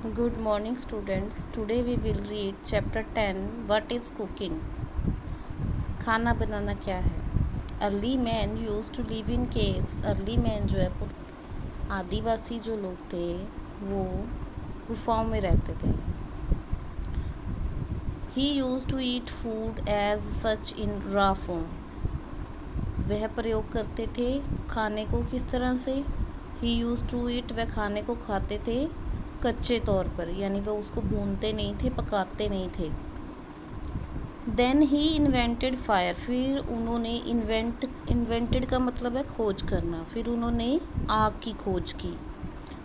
Good morning, students. Today we will read chapter 10. What is cooking? खाना बनाना क्या है? Early man use to live in caves. Early man जो है आदिवासी जो लोग थे वो गुफाओं में रहते थे. He used to eat food as such in raw form. वह प्रयोग करते थे खाने को किस तरह से? ही यूज टू ईट, वह खाने को खाते थे कच्चे तौर पर, यानी वह उसको भूनते नहीं थे, पकाते नहीं थे. Then he invented fire. फिर उन्होंने इन्वेंटेड का मतलब है खोज करना. फिर उन्होंने आग की खोज की.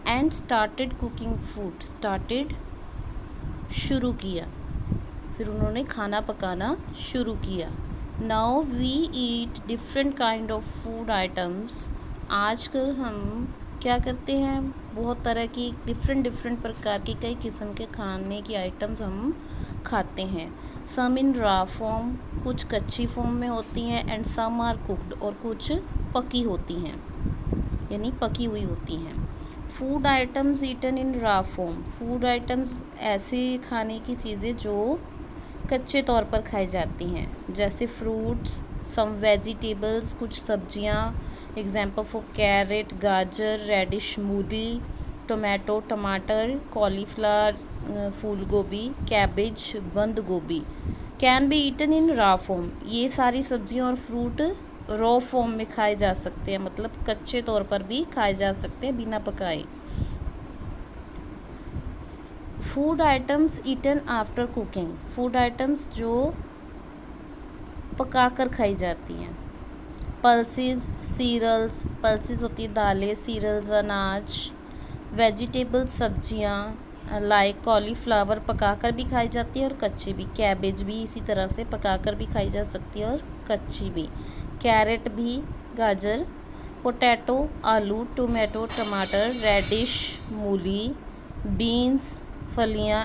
And started cooking food. Started शुरू किया. फिर उन्होंने खाना पकाना शुरू किया. Now we eat different kind of food items. आजकल हम क्या करते हैं? बहुत तरह की डिफरेंट प्रकार की कई किस्म के खाने की आइटम्स हम खाते हैं. सम इन रॉ फॉर्म, कुछ कच्ची फॉर्म में होती हैं. एंड सम आर कुक्ड, और कुछ पकी होती हैं, यानी पकी हुई होती हैं. Food items eaten in raw form. Food items ऐसे खाने की चीज़ें जो कच्चे तौर पर खाई जाती हैं, जैसे फ्रूट्स, सम वेजिटेबल्स, कुछ सब्जियां. एग्जाम्पल फॉर कैरेट, गाजर, रेडिश, मूली, टोमेटो, टमाटर, कॉलीफ्लावर, फूल गोभी, कैबेज, बंद गोभी. Can be eaten in raw form. ये सारी सब्जियां और फ्रूट रॉ फॉर्म में खाए जा सकते हैं, मतलब कच्चे तौर पर भी खाए जा सकते हैं बिना पकाए. Food items eaten after cooking. Food items जो पकाकर खाई जाती हैं. Pulses, serials. पल्सेस होती है दालें, सीरियल्स अनाज. वेजिटेबल्स सब्जियां, लाइक कॉलीफ्लावर पकाकर भी खाई जाती है और कच्ची भी. कैबेज भी इसी तरह से पकाकर भी खाई जा सकती है और कच्ची भी. कैरेट भी, गाजर. पोटैटो आलू, टोमेटो टमाटर, रेडिश मूली, बीन्स फलियां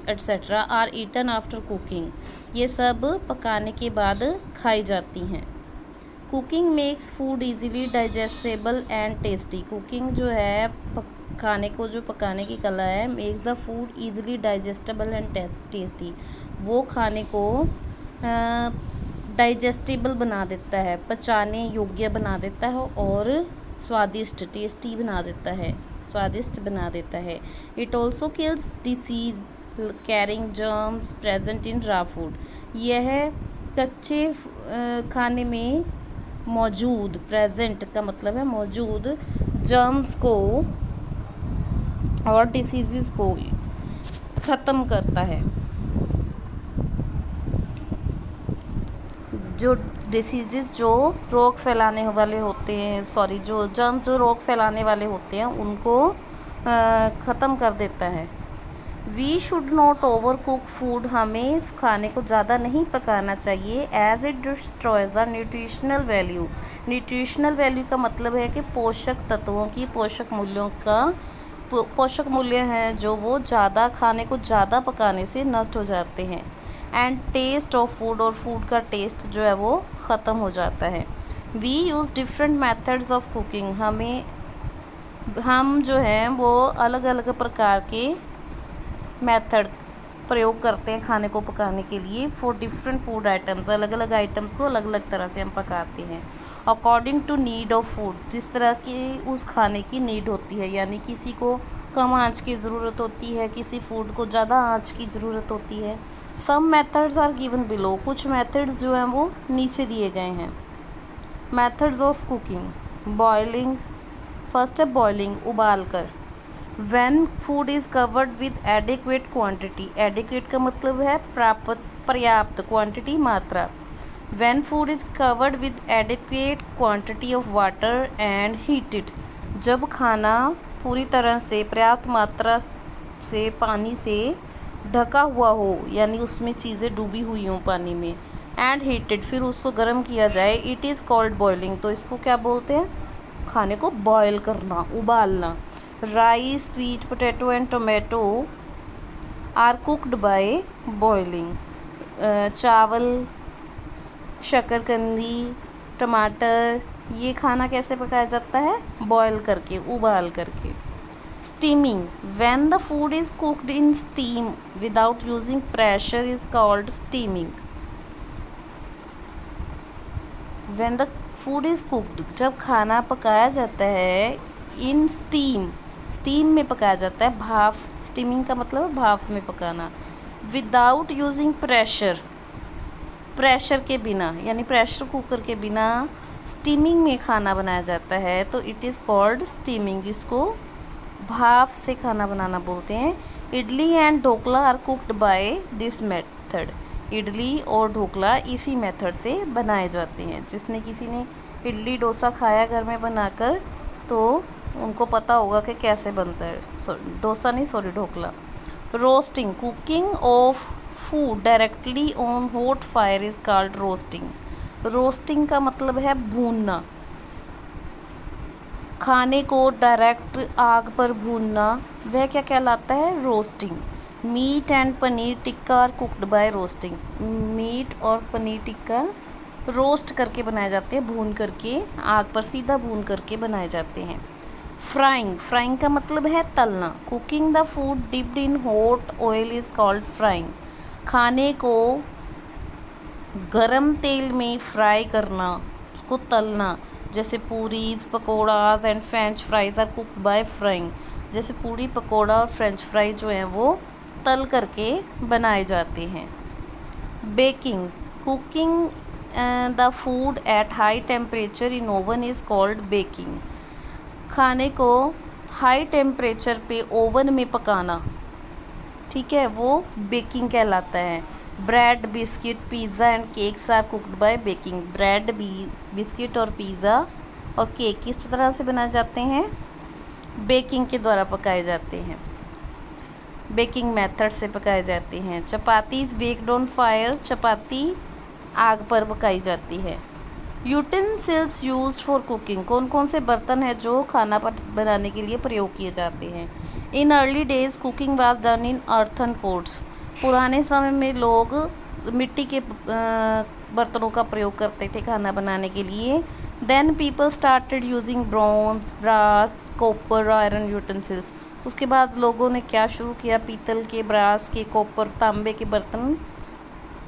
etcetera are eaten after cooking. ये सब पकाने के बाद खाई जाती हैं. Cooking makes food easily digestible and tasty. Cooking जो है खाने को जो पकाने की कला है, makes the food easily digestible and tasty. वो खाने को डाइजेस्टेबल बना देता है, पचाने योग्य बना देता है और स्वादिष्ट टेस्टी बना देता है, स्वादिष्ट बना देता है. It also kills disease carrying germs present in raw food. यह कच्चे खाने में मौजूद, प्रेजेंट का मतलब है मौजूद, जर्म्स को और डिसीज़ को ख़त्म करता है. जो डिसीज़ जो रोग फैलाने वाले होते हैं, जो जर्म्स जो रोग फैलाने वाले होते हैं उनको ख़त्म कर देता है. We should not over cook food. हमें खाने को ज़्यादा नहीं पकाना चाहिए. As it destroys the nutritional value. Nutritional value का मतलब है कि पोषक तत्वों की, पोषक मूल्यों का, पोषक मूल्य हैं जो वो ज़्यादा खाने को ज़्यादा पकाने से नष्ट हो जाते हैं. एंड टेस्ट ऑफ फूड, और फूड का टेस्ट जो है वो ख़त्म हो जाता है. We use different methods of cooking. हम जो हैं वो अलग अलग प्रकार के मेथड प्रयोग करते हैं खाने को पकाने के लिए. फॉर डिफरेंट फूड आइटम्स, अलग अलग आइटम्स को अलग अलग तरह से हम पकाते हैं. According to need of food, जिस तरह की उस खाने की नीड होती है, यानी किसी को कम आंच की ज़रूरत होती है, किसी फूड को ज़्यादा आंच की ज़रूरत होती है. Some methods are given below. कुछ मेथड्स जो हैं वो नीचे दिए गए हैं. Methods of cooking. Boiling. First है बॉयलिंग, उबाल कर. When food is covered with adequate quantity. Adequate का मतलब है पर्याप्त, क्वांटिटी मात्रा. When food is covered with adequate quantity of water and heated. जब खाना पूरी तरह से पर्याप्त मात्रा से पानी से ढका हुआ हो, यानी उसमें चीज़ें डूबी हुई हों पानी में. एंड हीटेड, फिर उसको गर्म किया जाए. It is called boiling. तो इसको क्या बोलते हैं? खाने को बॉयल करना, उबालना. Rice, sweet potato and tomato are cooked by boiling. चावल, शकरकंदी, टमाटर, ये खाना कैसे पकाया जाता है? बॉयल करके, उबाल करके. Steaming. When the food is cooked in steam without using pressure is called steaming. When the food is cooked, जब खाना पकाया जाता है in steam, स्टीम में पकाया जाता है, भाप, स्टीमिंग का मतलब है भाप में पकाना, विदाउट यूजिंग प्रेशर, प्रेशर के बिना, यानी प्रेशर कुकर के बिना स्टीमिंग में खाना बनाया जाता है, तो इट इज़ कॉल्ड स्टीमिंग। इसको भाप से खाना बनाना बोलते हैं। Idli and dhokla are cooked by this method. Idli और ढोकला इसी मेथड से बनाए जाते हैं। जिसने किसी ने इडली डोसा खाया घर में बनाकर, तो उनको पता होगा कि कैसे बनता है। डोसा नहीं, sorry, dhokla. Roasting, cooking of food directly on hot fire is called roasting. Roasting का मतलब है भूनना, खाने को डायरेक्ट आग पर भूनना, वह क्या कहलाता है? Roasting. Meat and paneer tikka are cooked by roasting. Meat और पनीर टिक्का रोस्ट करके बनाए जाते हैं, भून करके, आग पर सीधा भून करके बनाए जाते हैं। फ्राइंग, फ्राइंग का मतलब है तलना। Cooking the food dipped in hot oil is called frying. खाने को गरम तेल में फ्राई करना, उसको तलना। जैसे puris, pakoras and French fries are cooked by frying. जैसे पूरी, पकौड़ा और फ्रेंच फ्राई जो हैं वो तल करके बनाए जाते हैं। Baking, cooking the food at high temperature in oven is called baking. खाने को हाई टेम्परेचर पे ओवन में पकाना, ठीक है, वो बेकिंग कहलाता है। Bread, biscuit, pizza and cakes are cooked by baking. Bread, biscuit और पिज़्ज़ा और केक किस तरह से बनाए जाते हैं? बेकिंग के द्वारा पकाए जाते हैं, बेकिंग मेथड से पकाए जाते हैं। चपाती इज़ बेक्ड ऑन फायर। चपाती आग पर पकाई जाती है। यूटेंसिल्स यूज्ड फॉर कुकिंग, कौन कौन से बर्तन हैं जो खाना बनाने के लिए प्रयोग किए जाते हैं? In early days cooking was done in earthen pots. पुराने समय में लोग मिट्टी के बर्तनों का प्रयोग करते थे खाना बनाने के लिए। Then people started using bronze, brass, copper, iron utensils. उसके बाद लोगों ने क्या शुरू किया? पीतल के, ब्रास के, कॉपर, तांबे के बर्तन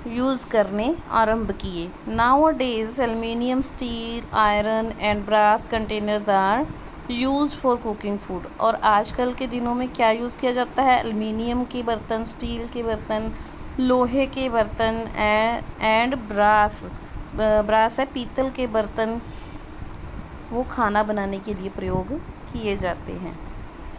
यूज़ करने आरंभ किए। Nowadays aluminium, steel, iron and brass containers are use for cooking food. और आजकल के दिनों में क्या यूज़ किया जाता है? एल्युमिनियम के बर्तन, स्टील के बर्तन, लोहे के बर्तन एंड ब्रास, ब्रास है पीतल के बर्तन, वो खाना बनाने के लिए प्रयोग किए जाते हैं।